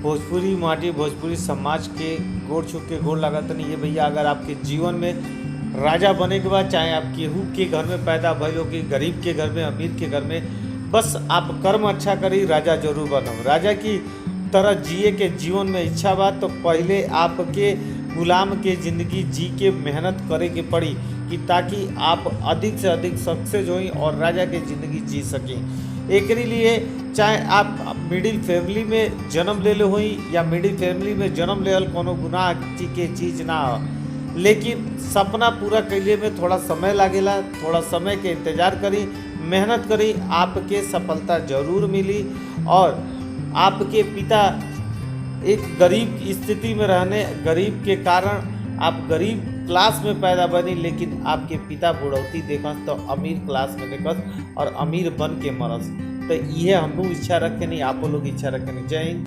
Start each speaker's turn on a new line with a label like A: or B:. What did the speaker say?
A: भोजपुरी माटी भोजपुरी समाज के गोड़ छू के गोड़ लागत नहीं है भैया। अगर आपके जीवन में राजा बने के बाद, चाहे आप केहू के घर में पैदा भइल हो कि गरीब के घर में, अमीर के घर में, बस आप कर्म अच्छा करी, राजा जरूर बनम। राजा की तरह जिए के जीवन में इच्छा बा तो पहले आपके गुलाम के ज़िंदगी जी के मेहनत करे के पड़ी कि ताकि आप अधिक से अधिक सक्सेस होई और राजा के ज़िंदगी जी सकें। एकरी लिए चाहे आप मिडिल फैमिली में जन्म ले होई या मिडिल फैमिली में जन्म लेवल कोनो गुनाह के चीज़ ना हो, लेकिन सपना पूरा कैले में थोड़ा समय लागेला। थोड़ा समय के इंतज़ार करी, मेहनत करी, आपके सफलता जरूर मिली। और आपके पिता एक गरीब स्थिति में रहने, गरीब के कारण आप गरीब क्लास में पैदा बनी, लेकिन आपके पिता बुढ़ौती देखस तो अमीर क्लास में देखस और अमीर बन के मरस। तो ये हम लोग इच्छा रखे नहीं, आप लोग इच्छा रखे नहीं। जय हिंद।